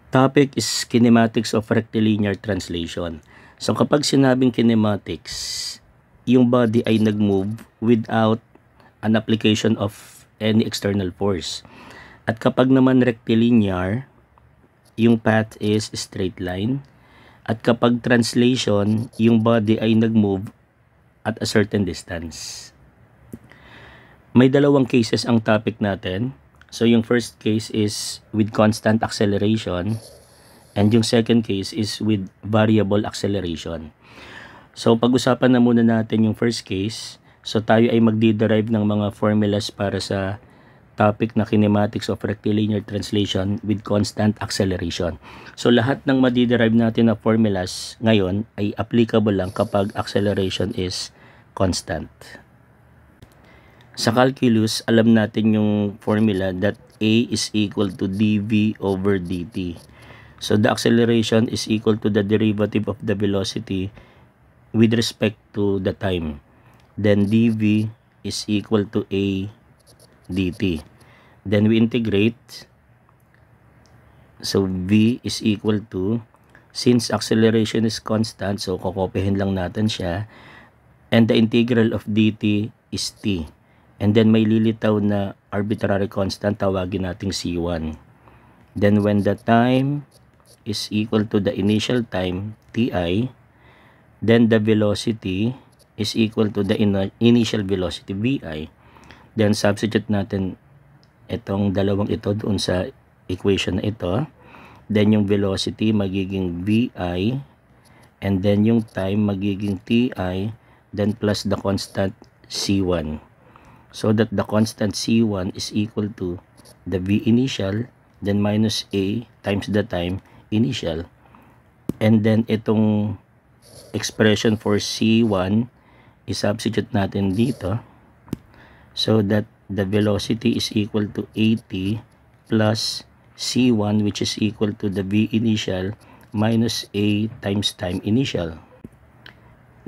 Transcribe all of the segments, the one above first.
Topic is kinematics of rectilinear translation. So kapag sinabing kinematics, yung body ay nag-move without an application of any external force. At kapag naman rectilinear, yung path is straight line. At kapag translation, yung body ay nag-move at a certain distance. May dalawang cases ang topic natin. So yung first case is with constant acceleration and yung second case is with variable acceleration. So pag-usapan na muna natin yung first case. So tayo ay magdi-derive ng mga formulas para sa topic na kinematics of rectilinear translation with constant acceleration. So lahat ng madi-derive natin na formulas ngayon ay applicable lang kapag acceleration is constant. Sa calculus, alam natin yung formula that A is equal to dv over dt. So the acceleration is equal to the derivative of the velocity with respect to the time. Then dv is equal to A dt. Then we integrate. So v is equal to, since acceleration is constant, so kokopihin lang natin siya. And the integral of dt is t. And then may lilitaw na arbitrary constant, tawagin nating C1. Then when the time is equal to the initial time, Ti, then the velocity is equal to the initial velocity, Vi. Then substitute natin itong dalawang ito doon sa equation na ito. Then yung velocity magiging Vi, and then yung time magiging Ti, then plus the constant C1. So that the constant C1 is equal to the V initial, then minus A times the time initial. And then itong expression for C1 i-substitute natin dito. So that the velocity is equal to AT plus C1, which is equal to the V initial minus A times time initial.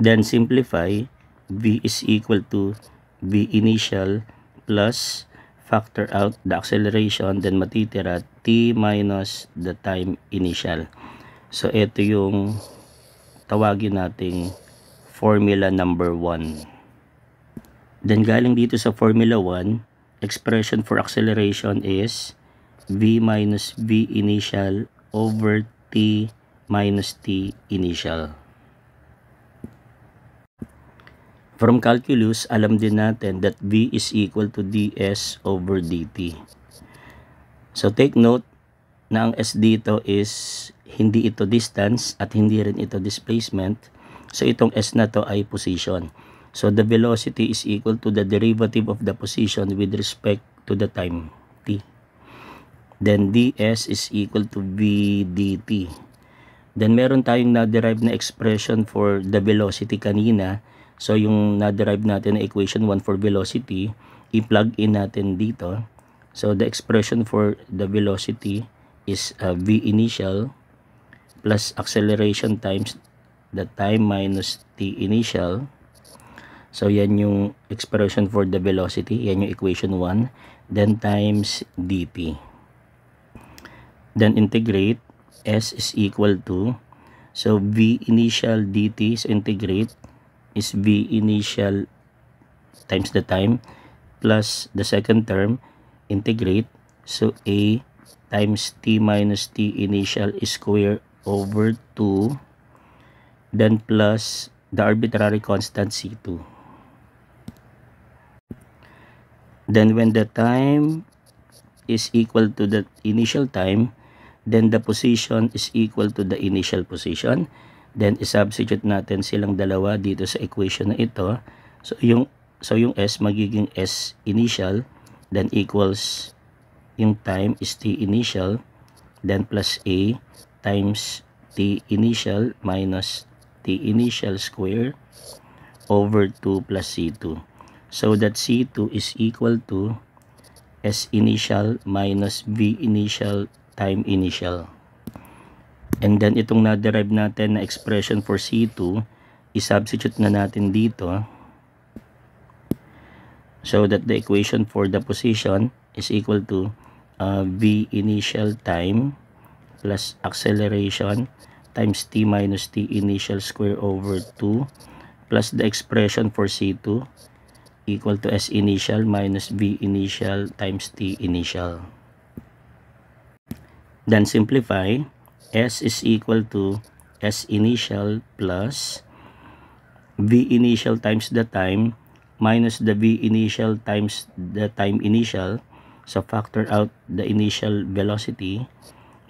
Then simplify, V is equal to V initial plus factor out the acceleration, then matitira T minus the time initial. So ito yung tawagin nating formula number 1. Then galing dito sa formula 1, expression for acceleration is V minus V initial over T minus T initial. From calculus, alam din natin that V is equal to ds over dt. So take note na ang s dito is hindi ito distance at hindi rin ito displacement. So itong s na to ay position. So the velocity is equal to the derivative of the position with respect to the time t. Then ds is equal to v dt. Then meron tayong na-derive na expression for the velocity kanina. So yung na-derive natin na equation 1 for velocity, i-plug in natin dito. So the expression for the velocity is v initial plus acceleration times the time minus t initial. So yan yung expression for the velocity, yan yung equation 1, then times dt. Then integrate, s is equal to, so v initial dt, so integrate is v initial times the time plus the second term, integrate, so a times t minus t initial is square over 2, then plus the arbitrary constant c2. Then when the time is equal to the initial time, then the position is equal to the initial position. Then i-substitute natin silang dalawa dito sa equation na ito. So yung s magiging s initial, then equals yung time is t initial, then plus a times t initial minus t initial square over 2 plus c2. So that c2 is equal to s initial minus v initial time initial. And then itong na-derive natin na expression for C2, i-substitute na natin dito. So that the equation for the position is equal to V initial time plus acceleration times t minus t initial square over 2 plus the expression for C2 equal to S initial minus V initial times T initial. Then simplify. S is equal to S initial plus V initial times the time minus the V initial times the time initial. So factor out the initial velocity.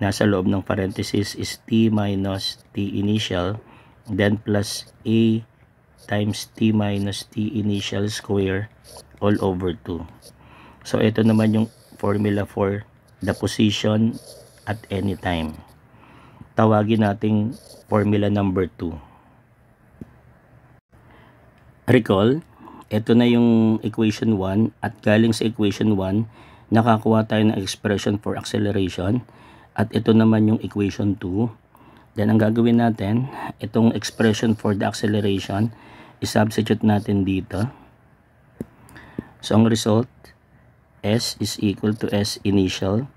Nasa loob ng parenthesis is T minus T initial, then plus A times T minus T initial square all over 2. So ito naman yung formula for the position at any time. Tawagin nating formula number 2. Recall, ito na yung equation 1 at galing sa equation 1, nakakuha tayo ng expression for acceleration at ito naman yung equation 2. Then ang gagawin natin, itong expression for the acceleration, i-substitute natin dito. So ang result, S is equal to S initial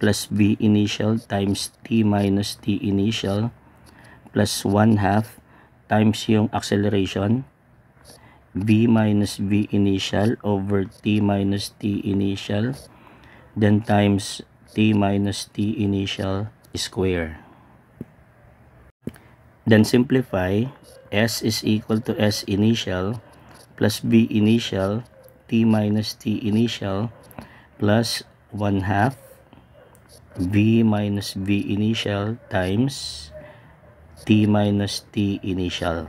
plus V initial times T minus T initial plus 1/2 times yung acceleration V minus V initial over T minus T initial, then times T minus T initial square. Then simplify. S is equal to S initial plus V initial T minus T initial plus 1/2 V minus V initial times T minus T initial.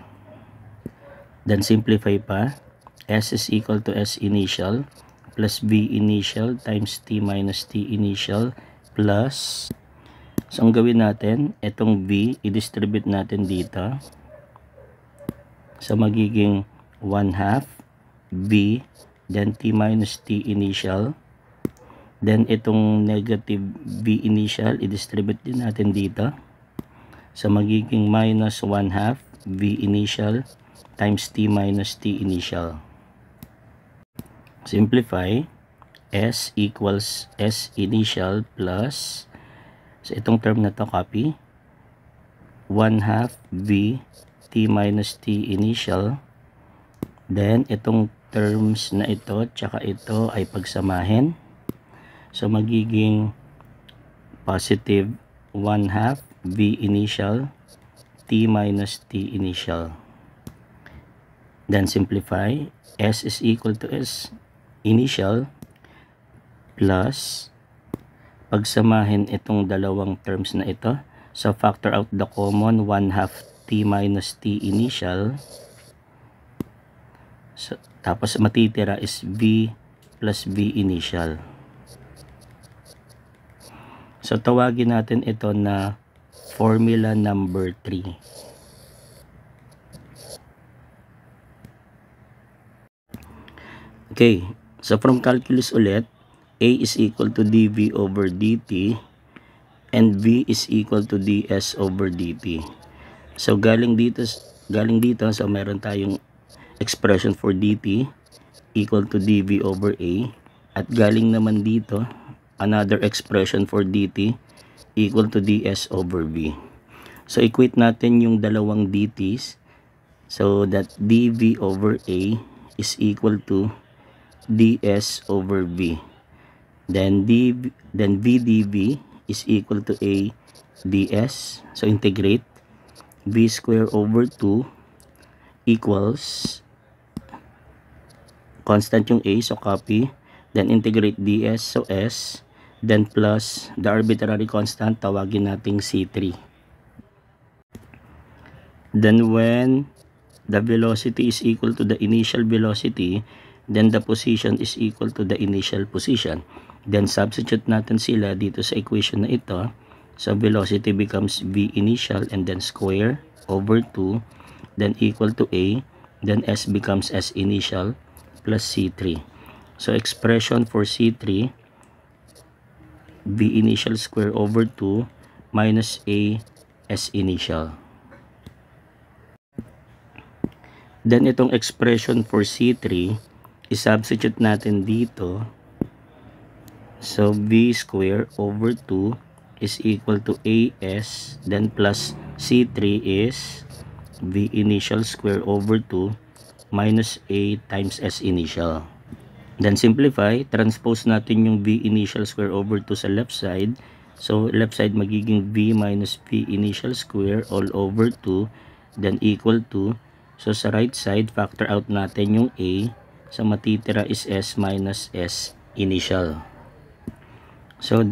Then simplify pa. S is equal to S initial plus V initial times T minus T initial plus, so ang gawin natin, itong V i-distribute natin dito. So magiging 1/2 V then T minus T initial, then itong negative V initial i-distribute din natin dito. So magiging minus 1/2 V initial times T minus T initial. Simplify. S equals S initial plus, so itong term na to copy, 1/2 V T minus T initial, then itong terms na ito tsaka ito ay pagsamahin, so magiging positive 1/2 V initial T minus T initial. Then simplify. S is equal to S initial plus, pagsamahin itong dalawang terms na ito, so factor out the common 1/2 T minus T initial, so, tapos matitira is V plus V initial. So tawagin natin ito na formula number 3. Okay, so from calculus ulit, A is equal to dV over dt and V is equal to ds over dt. So galing dito, so meron tayong expression for dt equal to dV over A, at galing naman dito another expression for dt equal to ds over V. So equate natin yung dalawang dt's, so that dV over A is equal to ds over V. Then V dV is equal to A ds. So integrate. V square over 2 equals, constant yung A, so copy, then integrate ds, so S, then plus the arbitrary constant, tawagin nating C3. Then when the velocity is equal to the initial velocity, then the position is equal to the initial position. Then substitute natin sila dito sa equation na ito. So velocity becomes V initial and then square over 2, then equal to A, then S becomes S initial plus C3. So expression for C3, V initial square over 2 minus A S initial. Then itong expression for C3, i-substitute natin dito. So V square over 2 is equal to AS, then plus C3 is V initial square over 2 minus A times S initial. Then simplify, transpose natin yung V initial square over 2 sa left side. So left side magiging V minus V initial square all over 2, then equal to, so sa right side factor out natin yung A, so matitira is S minus S initial. So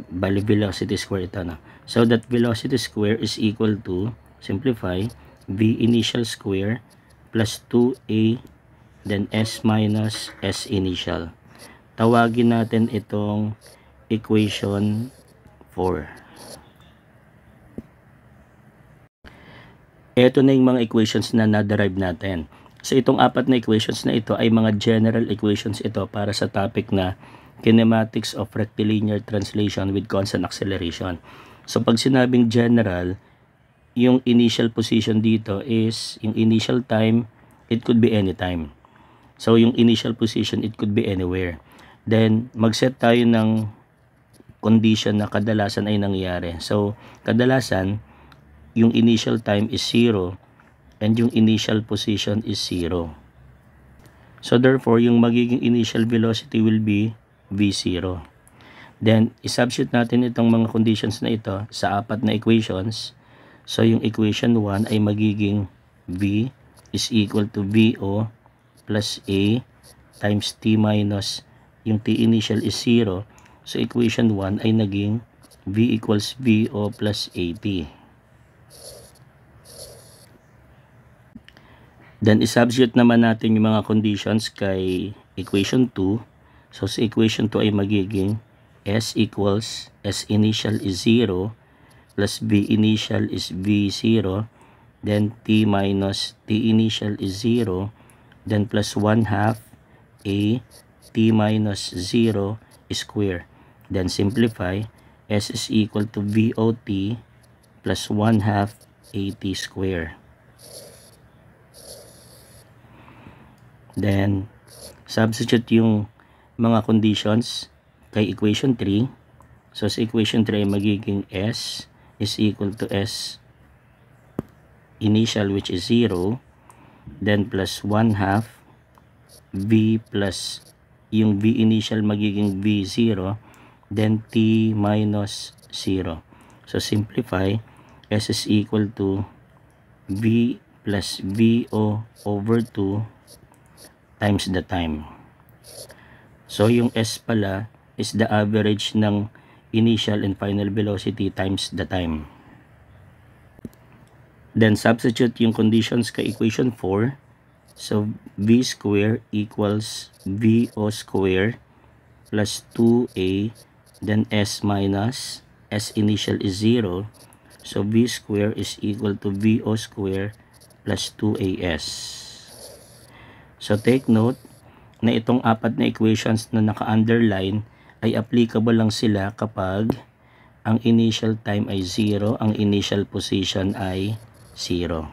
bali velocity square ito na. So that velocity square is equal to, simplify, V initial square plus 2A then S minus S initial. Tawagin natin itong equation 4. Ito na yung mga equations na na-derive natin. So itong apat na equations na ito ay mga general equations ito para sa topic na kinematics of rectilinear translation with constant acceleration. So pag sinabing general, yung initial position dito is yung initial time, it could be any time. So yung initial position, it could be anywhere. Then mag-set tayo ng condition na kadalasan ay nangyayari. So kadalasan yung initial time is 0 and yung initial position is 0. So therefore yung magiging initial velocity will be V0. Then isubstitute natin itong mga conditions na ito sa apat na equations. So yung equation 1 ay magiging V is equal to VO plus A times T minus yung T initial is 0. So equation 1 ay naging V equals VO plus AT. Then isubstitute naman natin yung mga conditions kay equation 2. So sa equation 2 ay magiging S equals S initial is 0 plus V initial is V0, then T minus T initial is 0, then plus 1/2 A T minus 0 square. Then simplify, S is equal to VOT plus 1/2 AT square. Then substitute yung mga conditions kay equation 3. So sa equation 3 ay magiging S is equal to S initial which is 0, then plus 1/2 V plus yung V initial magiging V0, then T minus 0. So simplify, S is equal to V plus VO over 2 times the time. So yung S pala is the average ng initial and final velocity times the time. Then substitute yung conditions kay equation 4. So V square equals VO square plus 2A, then S minus S initial is 0. So V square is equal to VO square plus 2AS. So take note na itong apat na equations na naka-underline ay applicable lang sila kapag ang initial time ay 0, ang initial position ay 0.